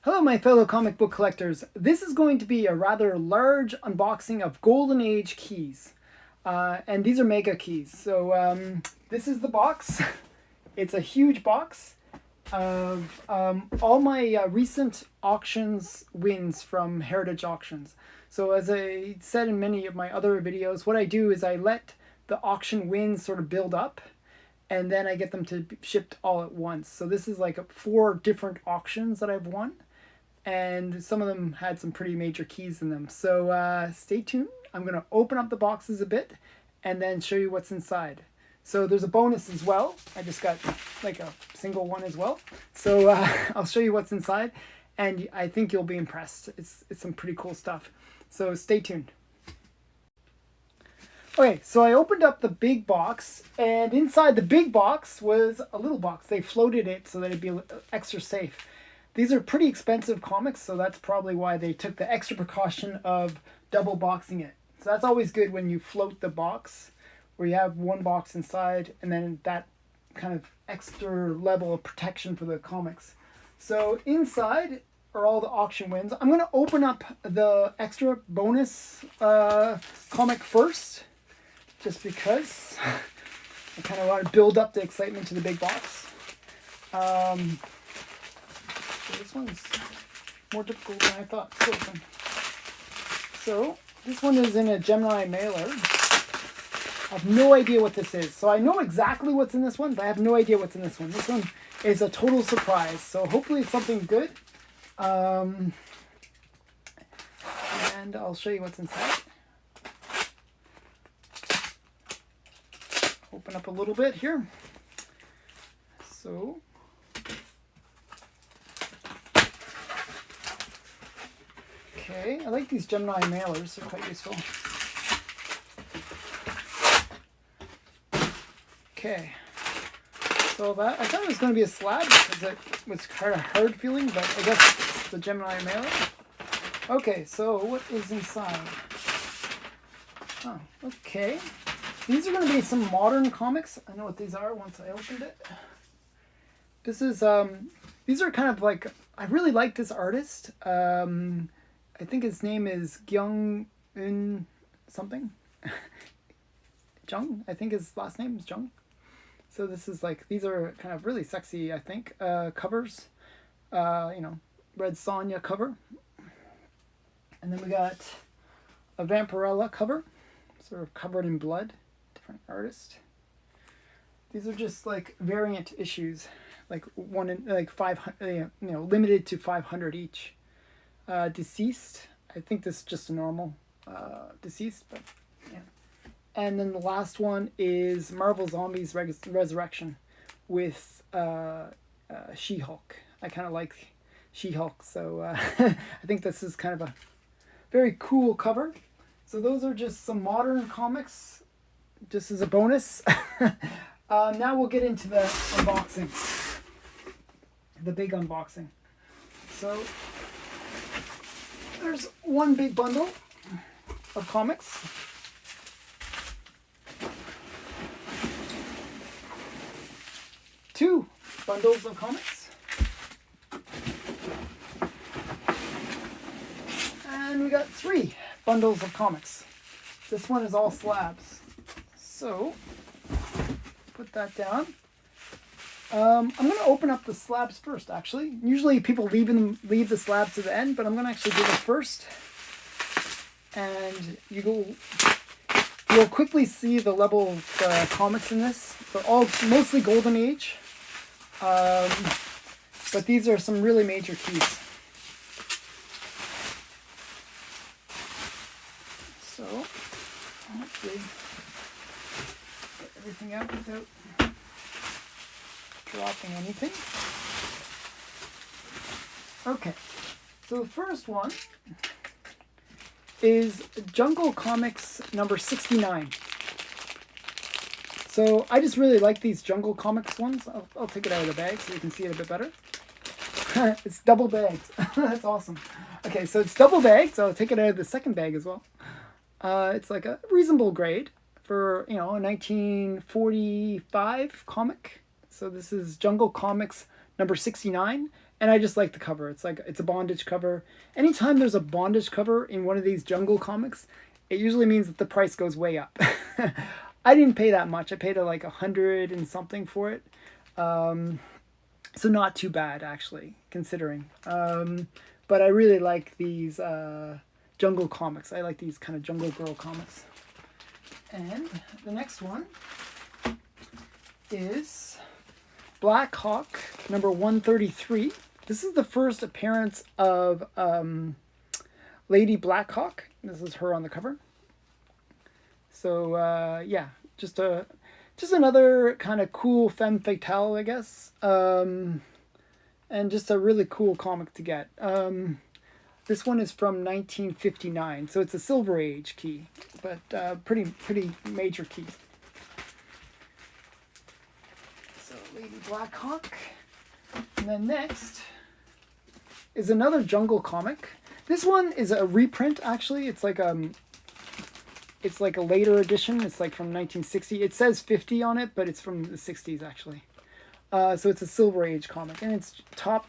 Hello my fellow comic book collectors. This is going to be a rather large unboxing of Golden Age keys. And these are mega keys. So this is the box. It's a huge box of all my recent auctions wins from Heritage Auctions. So as I said in many of my other videos, what I do is I let the auction wins sort of build up, and then I get them to be shipped all at once. So this is like 4 different auctions that I've won. And some of them had some pretty major keys in them. So stay tuned. I'm going to open up the boxes a bit and then show you what's inside. So there's a bonus as well. I just got like a single one as well. So I'll show you what's inside, and I think you'll be impressed. It's some pretty cool stuff. So stay tuned. Okay, so I opened up the big box, and inside the big box was a little box. They floated it so that it'd be extra safe. These are pretty expensive comics, so that's probably why they took the extra precaution of double boxing it. So that's always good when you float the box, where you have one box inside and then that kind of extra level of protection for the comics. So inside are all the auction wins. I'm going to open up the extra bonus comic first, just because I kind of want to build up the excitement to the big box. So this one's more difficult than I thought to open. So this one is in a Gemini mailer. I have no idea what this is. So I know exactly what's in this one, but I have no idea what's in this one. This one is a total surprise. So hopefully it's something good. And I'll show you what's inside. Open up a little bit here. So okay, I like these Gemini mailers, they're quite useful. Okay, so that, I thought it was going to be a slab because it was kind of hard feeling, but I guess it's the Gemini mailer. Okay, so what is inside? Oh, okay. These are going to be some modern comics. I know what these are once I opened it. This is, these are kind of like, I really like this artist. I think his name is Gyung-un something. Jung, I think his last name is Jung. So this is like, these are kind of really sexy, I think, covers. You know, Red Sonja cover. And then we got a Vampirella cover, sort of covered in blood, different artist. These are just like variant issues, like one in like 500, you know, limited to 500 each. Deceased, I think this is just a normal Deceased, but yeah. And then the last one is Marvel Zombies Resurrection with She-Hulk. I kind of like She-Hulk, so I think this is kind of a very cool cover. So those are just some modern comics, just as a bonus. Now we'll get into the unboxing, the big unboxing. So there's one big bundle of comics. Two bundles of comics. And we got 3 bundles of comics. This one is all slabs. So, put that down. I'm going to open up the slabs first, actually. Usually people leave the slabs to the end, but I'm going to actually do this first. And you'll quickly see the level of comics in this. They're all mostly Golden Age. But these are some really major keys. So, hopefully get everything out without dropping anything. Okay, so the first one is Jungle Comics number 69. So I just really like these Jungle Comics ones. I'll take it out of the bag so you can see it a bit better. It's double bagged. That's awesome. Okay, so it's double bagged, so I'll take it out of the second bag as well. It's like a reasonable grade for, you know, a 1945 comic. So this is Jungle Comics number 69, And I just like the cover. It's a bondage cover. Anytime there's a bondage cover in one of these Jungle comics, it usually means that the price goes way up. I didn't pay that much. I paid like 100 and something for it. So not too bad, actually, considering. But I really like these Jungle comics. I like these kind of Jungle Girl comics. And the next one is Black Hawk number 133. This is the first appearance of Lady Blackhawk. This is her on the cover. So yeah, just another kind of cool femme fatale, I guess. And just a really cool comic to get. This one is from 1959, so it's a Silver Age key, but pretty major key. So Lady Blackhawk. And then next is another Jungle comic. This one is a reprint, actually. It's like a later edition. It's like from 1960. It says 50 on it, but it's from the 60s, actually. So it's a Silver Age comic, and it's Top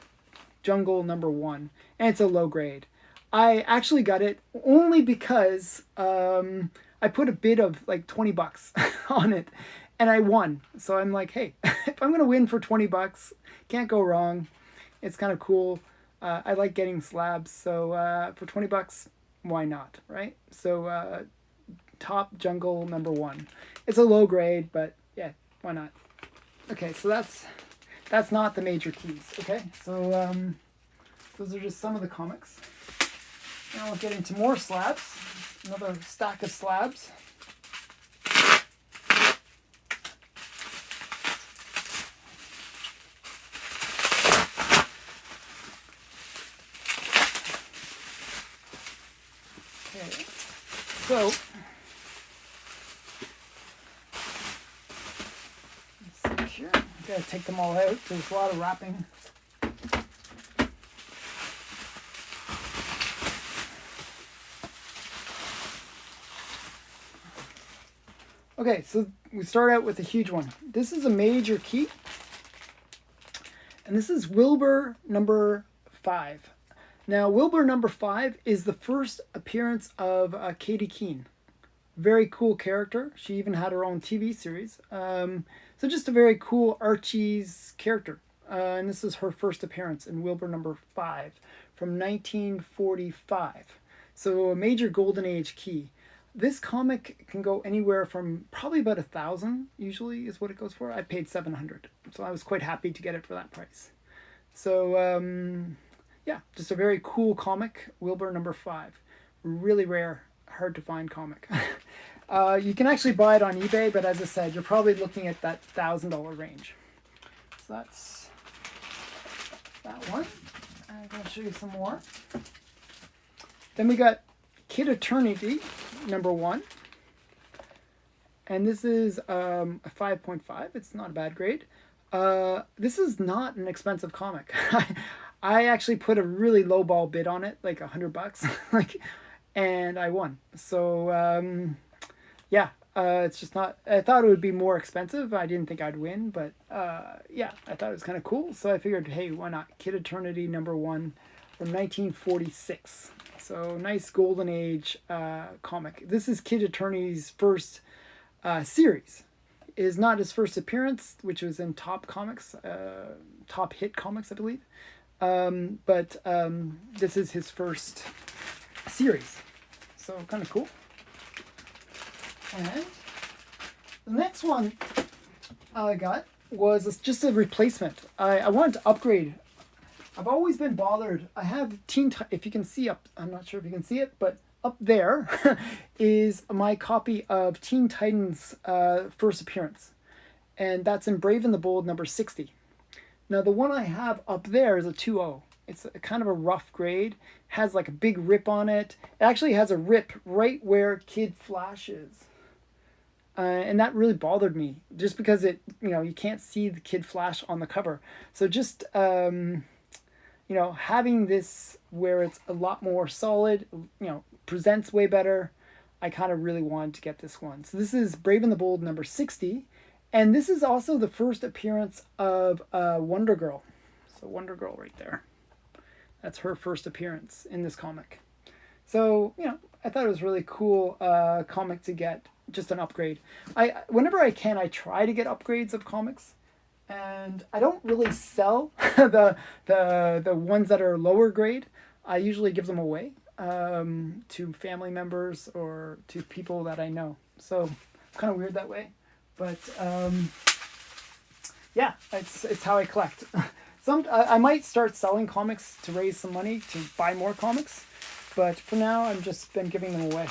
Jungle number 1, and it's a low grade. I actually got it only because I put a bid of like $20 on it, and I won. So I'm like, hey, if I'm gonna win for $20, can't go wrong. It's kind of cool. I like getting slabs, so for $20, why not, right? So Top Jungle number 1. It's a low grade, but yeah, why not? Okay, so that's not the major keys. Okay, so those are just some of the comics. Now we'll get into more slabs. Another stack of slabs. Okay, so let's see here. Gotta take them all out. There's a lot of wrapping. Okay, so we start out with a huge one. This is a major key. And this is Wilbur number 5. Now, Wilbur number 5 is the first appearance of Katie Keene. Very cool character. She even had her own TV series. So just a very cool Archie's character. And this is her first appearance in Wilbur number 5 from 1945. So a major golden age key. This comic can go anywhere from probably about 1,000 usually is what it goes for. I paid 700, so I was quite happy to get it for that price. So yeah, just a very cool comic, Wilbur number 5. Really rare, hard to find comic. You can actually buy it on eBay, but as I said, you're probably looking at that $1,000 range. So that's that one. I'm going to show you some more. Then we got Kid Eternity number 1, and this is a 5.5. It's not a bad grade. This is not an expensive comic. I actually put a really low ball bid on it, like $100, like, and I won. So yeah, it's just not. I thought it would be more expensive. I didn't think I'd win, but yeah, I thought it was kind of cool. So I figured, hey, why not? Kid Eternity number 1 from 1946. So nice golden age comic. This is Kid Eternity's first series. It is not his first appearance, which was in Top Comics, Top Hit Comics, I believe. But this is his first series. So kind of cool. And the next one I got was just a replacement. I wanted to upgrade. I've always been bothered. I have if you can see up, I'm not sure if you can see it, but up there is my copy of Teen Titans' first appearance. And that's in Brave and the Bold number 60. Now the one I have up there is a 2.0. It's a kind of a rough grade. Has like a big rip on it. It actually has a rip right where Kid Flash is. And that really bothered me. Just because you can't see the Kid Flash on the cover. So just having this where it's a lot more solid, presents way better, I kind of really wanted to get this one. So this is Brave and the Bold number 60, and this is also the first appearance of Wonder Girl. So Wonder Girl right there. That's her first appearance in this comic. So, you know, I thought it was really cool comic to get, just an upgrade. Whenever I can, I try to get upgrades of comics, and I don't really sell the ones that are lower grade. I usually give them away to family members or to people that I know. So kind of weird that way, but yeah, it's how I collect. I might start selling comics to raise some money to buy more comics, but for now I've just been giving them away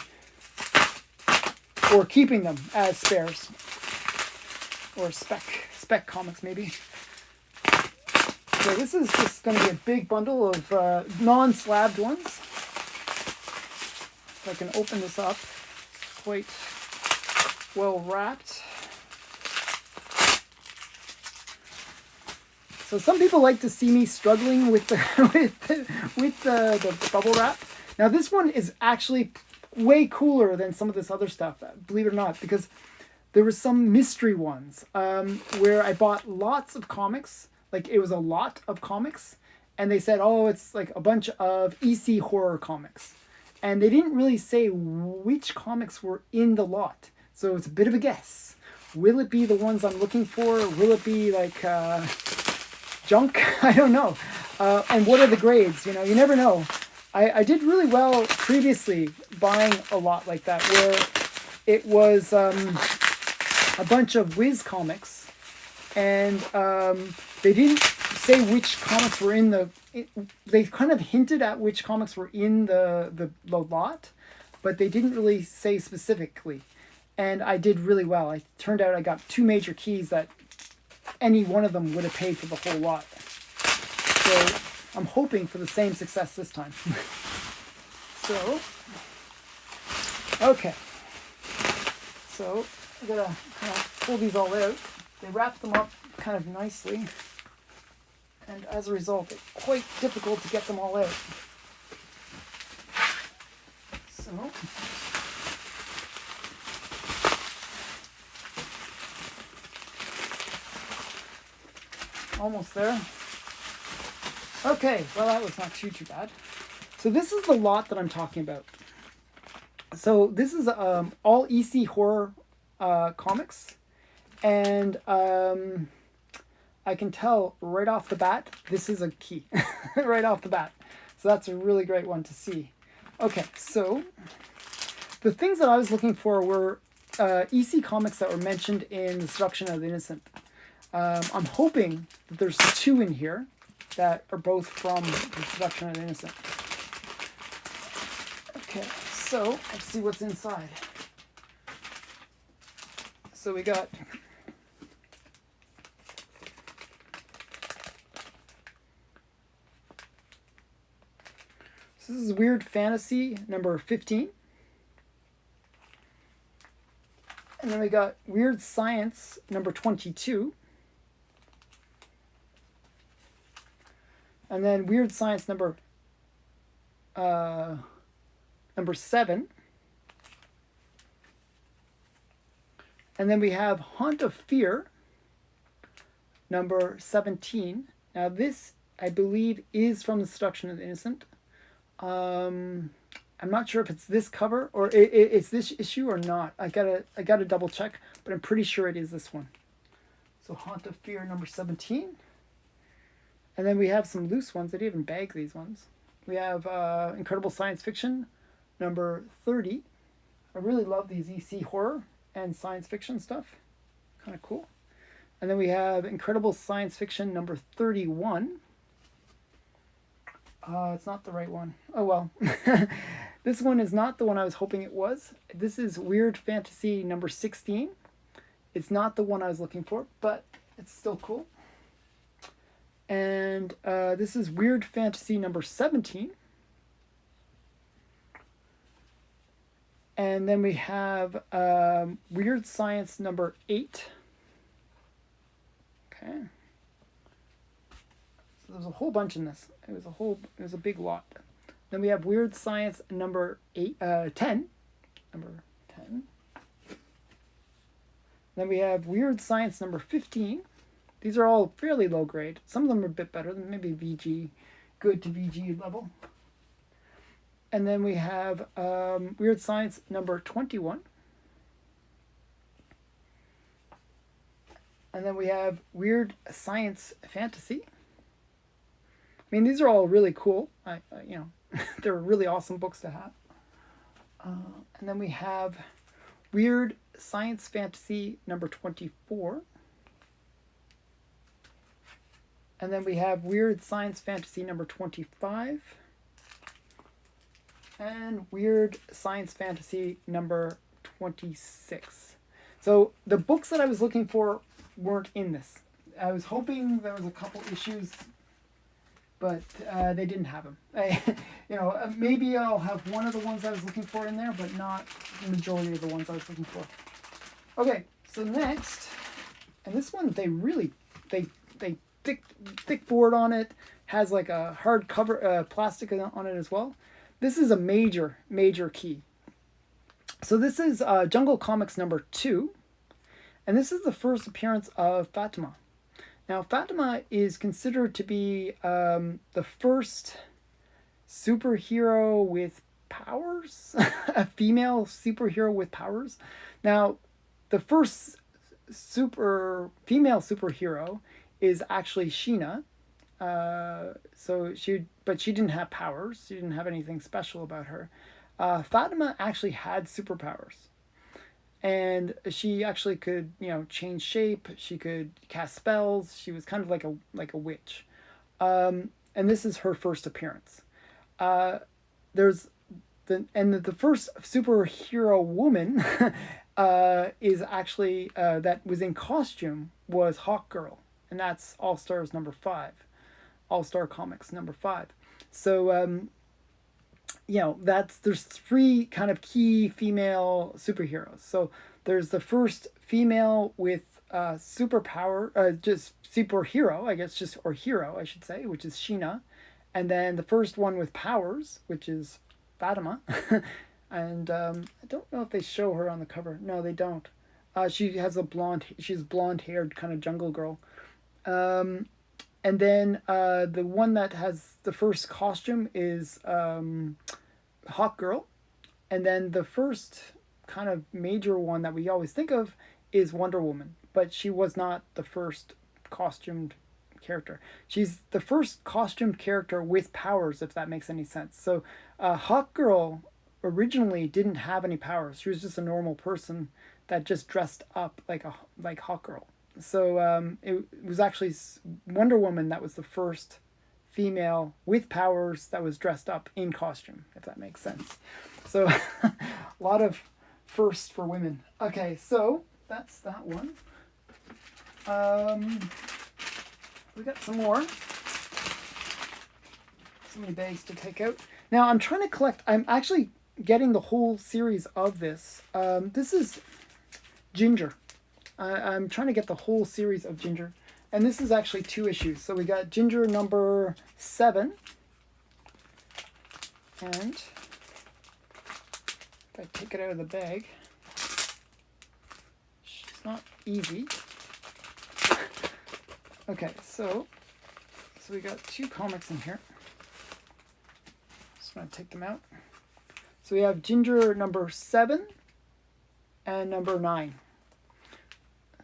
or keeping them as spares or spec comics maybe. So this is just going to be a big bundle of non-slabbed ones. If I can open this up, quite well wrapped. So some people like to see me struggling with the the bubble wrap. Now this one is actually way cooler than some of this other stuff, believe it or not, because there were some mystery ones where I bought lots of comics, like it was a lot of comics, and they said, oh, it's like a bunch of EC horror comics. And they didn't really say which comics were in the lot. So it's a bit of a guess. Will it be the ones I'm looking for? Will it be like junk? I don't know. And what are the grades? You know, you never know. I did really well previously buying a lot like that, where it was a bunch of Wiz comics, and they didn't say which comics were in they kind of hinted at which comics were in the lot, but they didn't really say specifically. And I did really well. It turned out I got 2 major keys that any one of them would have paid for the whole lot. So I'm hoping for the same success this time. So, okay. So I'm gonna kind of pull these all out. They wrap them up kind of nicely, and as a result, it's quite difficult to get them all out. So, almost there. Okay, well that was not too bad. So this is the lot that I'm talking about. So this is all EC horror comics, and I can tell right off the bat this is a key, right off the bat. So that's a really great one to see. Okay, so the things that I was looking for were EC comics that were mentioned in The Seduction of the Innocent. I'm hoping that there's 2 in here that are both from The Seduction of the Innocent. Okay, so let's see what's inside. So we got this is Weird Fantasy number 15. And then we got Weird Science number 22. And then Weird Science number 7. And then we have Haunt of Fear number 17. Now this, I believe, is from The Seduction of the Innocent. I'm not sure if it's this cover or it's this issue or not. I gotta double check, but I'm pretty sure it is this one. So Haunt of Fear number 17. And then we have some loose ones. I didn't even bag these ones. We have Incredible Science Fiction number 30. I really love these EC horror and science fiction stuff. Kind of cool. And then we have Incredible Science Fiction number 31. It's not the right one. Oh well. This one is not the one I was hoping it was. This is Weird Fantasy number 16. It's not the one I was looking for, but it's still cool. And this is Weird Fantasy number 17. And then we have Weird Science number 8. Okay. So there's a whole bunch in this. It was a big lot. Then we have Weird Science number 10. Number 10. Then we have Weird Science number 15. These are all fairly low grade. Some of them are a bit better than maybe VG, good to VG level. And then we have Weird Science number 21. And then we have Weird Science Fantasy. I mean, these are all really cool. They're really awesome books to have. And then we have Weird Science Fantasy number 24. And then we have Weird Science Fantasy number 25. And Weird Science Fantasy number 26. So the books that I was looking for weren't in this. I was hoping there was a couple issues, but they didn't have them. Maybe I'll have one of the ones I was looking for in there, but not the majority of the ones I was looking for. Okay, so next, and this one they thick board on it, has like a hard cover plastic on it as well. This is a major key. So this is Jungle Comics number 2, and this is the first appearance of Fatima. Now Fatima is considered to be the first superhero with powers, a female superhero with powers. Now the first female superhero is actually Sheena. But she didn't have powers. She didn't have anything special about her. Fatima actually had superpowers, and she actually could, change shape. She could cast spells. She was kind of like a witch. And this is her first appearance. There's the first superhero woman is actually that was in costume was Hawkgirl, and that's All Stars number 5. All-Star Comics number 5. So there's 3 kind of key female superheroes. So there's the first female with superpower, just superhero, I guess, or hero, I should say, which is Sheena, and then the first one with powers, which is Fatima. And I don't know if they show her on the cover. No, they don't. She's blonde-haired kind of jungle girl. And then the one that has the first costume is Hawkgirl. And then the first kind of major one that we always think of is Wonder Woman. But she was not the first costumed character. She's the first costumed character with powers, if that makes any sense. So Hawkgirl originally didn't have any powers. She was just a normal person that just dressed up like Hawkgirl. So it was actually Wonder Woman that was the first female with powers that was dressed up in costume, if that makes sense. So a lot of firsts for women. Okay, so that's that one. We got some more. So many bags to take out. Now I'm trying to collect. I'm actually getting the whole series of this. This is Ginger. I'm trying to get the whole series of Ginger. And this is actually 2 issues. So we got Ginger number 7. And if I take it out of the bag, it's not easy. Okay, so we got 2 comics in here. Just going to take them out. So we have Ginger number 7 and number 9.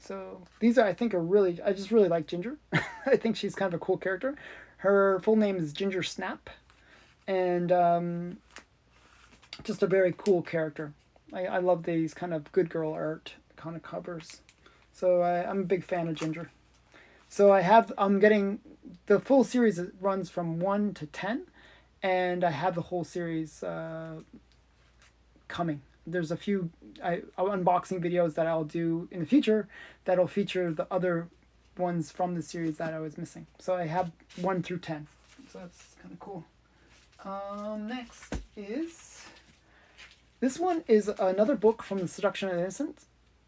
So these I think I just really like Ginger. I think she's kind of a cool character. Her full name is Ginger Snap, and just a very cool character. I love these kind of good girl art kind of covers. So I'm a big fan of Ginger. So I'm getting the full series. It runs from 1 to 10, and I have the whole series coming. There's a few unboxing videos that I'll do in the future that'll feature the other ones from the series that I was missing. So I have 1 through 10. So that's kind of cool. Next is... This one is another book from the Seduction of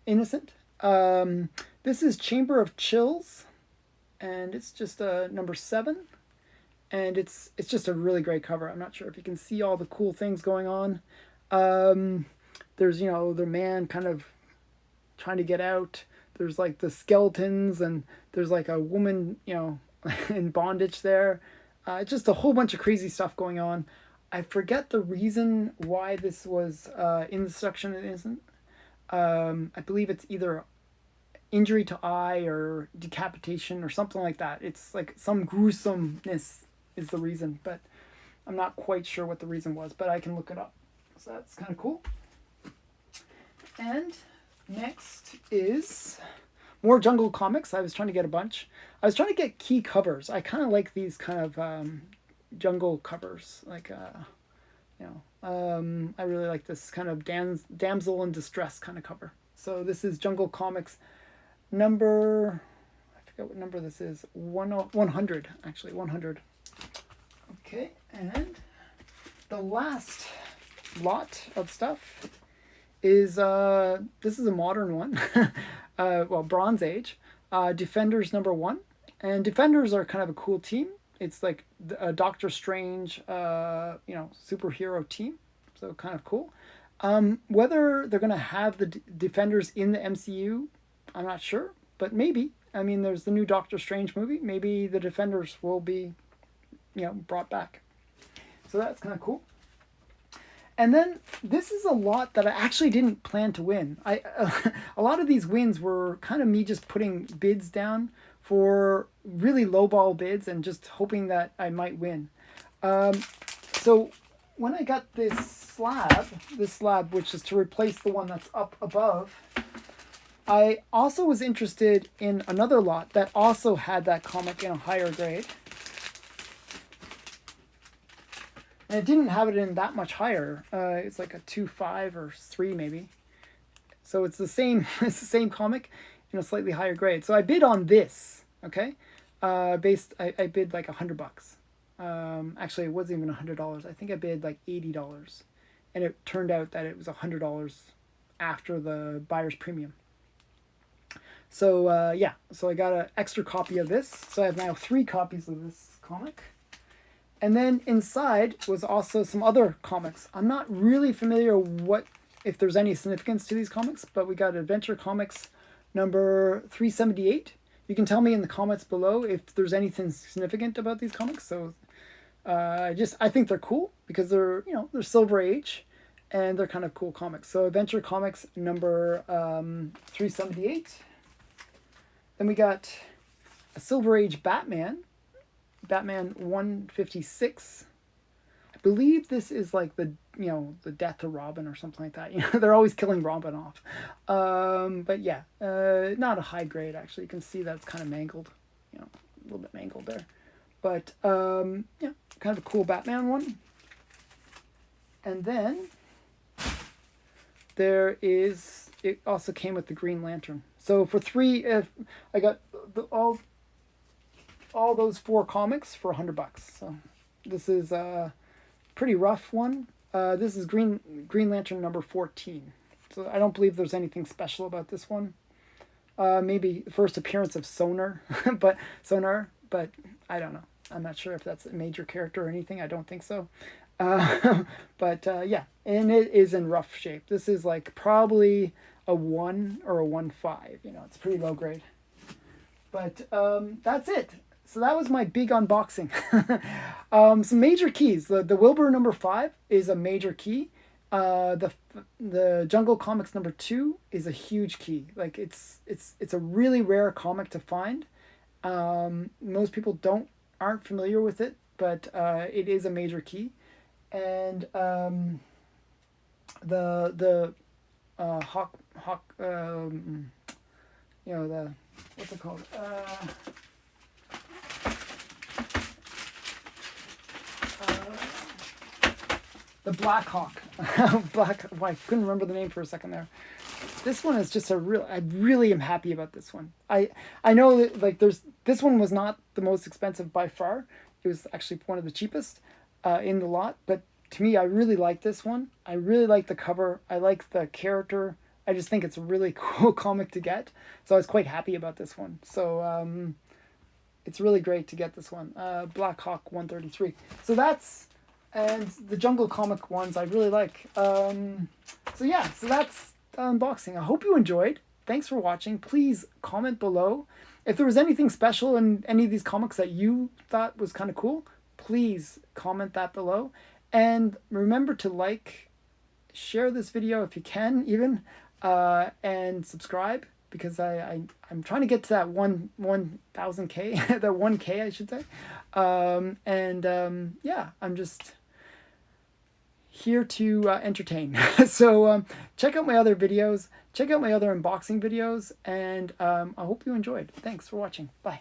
Innocent. This is Chamber of Chills, and it's just number 7. And it's just a really great cover. I'm not sure if you can see all the cool things going on. There's, the man kind of trying to get out. There's like the skeletons, and There's like a woman, in bondage there. Just a whole bunch of crazy stuff going on. I forget the reason why this was in the section it isn't. I believe it's either injury to eye or decapitation or something like that. It's like some gruesomeness is the reason, but I'm not quite sure what the reason was, but I can look it up. So that's kind of cool. And next is more Jungle comics. I was trying to get a bunch. I was trying to get key covers. I kind of like these kind of Jungle covers. Like, I really like this kind of damsel in distress kind of cover. So this is Jungle Comics number, I forget what number this is, 100, actually, 100. Okay, and the last lot of stuff is, this is a modern one, Bronze Age, Defenders number 1. And Defenders are kind of a cool team. It's like a Doctor Strange, superhero team. So kind of cool. Whether they're going to have the Defenders in the MCU, I'm not sure, but maybe. I mean, there's the new Doctor Strange movie. Maybe the Defenders will be, brought back. So that's kind of cool. And then this is a lot that I actually didn't plan to win. A lot of these wins were kind of me just putting bids down for really lowball bids and just hoping that I might win. So when I got this slab, which is to replace the one that's up above, I also was interested in another lot that also had that comic in a higher grade. And it didn't have it in that much higher. It's like a 2.5 or 3 maybe. So it's the same comic in a slightly higher grade. So I bid on this, okay? I bid like $100. Actually, it wasn't even $100. I think I bid like $80. And it turned out that it was $100 after the buyer's premium. So, so I got an extra copy of this. So I have now 3 copies of this comic. And then inside was also some other comics. I'm not really familiar if there's any significance to these comics, but we got Adventure Comics number 378. You can tell me in the comments below if there's anything significant about these comics. So I think they're cool because they're Silver Age and they're kind of cool comics. So Adventure Comics number 378. Then we got a Silver Age Batman 156. I believe this is like the death of Robin or something like that. They're always killing Robin off. But yeah, not a high grade actually. You can see that it's kind of mangled, a little bit mangled there. But kind of a cool Batman one. And then it also came with the Green Lantern. So for 3, I got all those 4 comics for $100. So this is a pretty rough one. This is Green Lantern number 14. So I don't believe there's anything special about this one. Maybe first appearance of Sonar, but I don't know. I'm not sure if that's a major character or anything. I don't think so. But yeah, and it is in rough shape. This is like probably a 1 or a 1.5. It's pretty low grade. But that's it. So that was my big unboxing. Some major keys. The Wilbur number 5 is a major key. The Jungle Comics number 2 is a huge key. Like it's a really rare comic to find. Most people aren't familiar with it, but it is a major key. And the what's it called? The Black Hawk. I couldn't remember the name for a second there. This one is just I really am happy about this one. I know that like this one was not the most expensive by far. It was actually one of the cheapest in the lot, but to me I really like this one. I really like the cover. I like the character. I just think it's a really cool comic to get. So I was quite happy about this one. So it's really great to get this one. Black Hawk 133. So that's and the Jungle Comic ones I really like. So that's the unboxing. I hope you enjoyed. Thanks for watching. Please comment below if there was anything special in any of these comics that you thought was kind of cool, please comment that below. And remember to like, share this video if you can even, and subscribe, because I'm trying to get to that 1,000K, that 1K I should say. Yeah, I'm just here to entertain. So check out my other videos, check out my other unboxing videos, and I hope you enjoyed. Thanks for watching. Bye.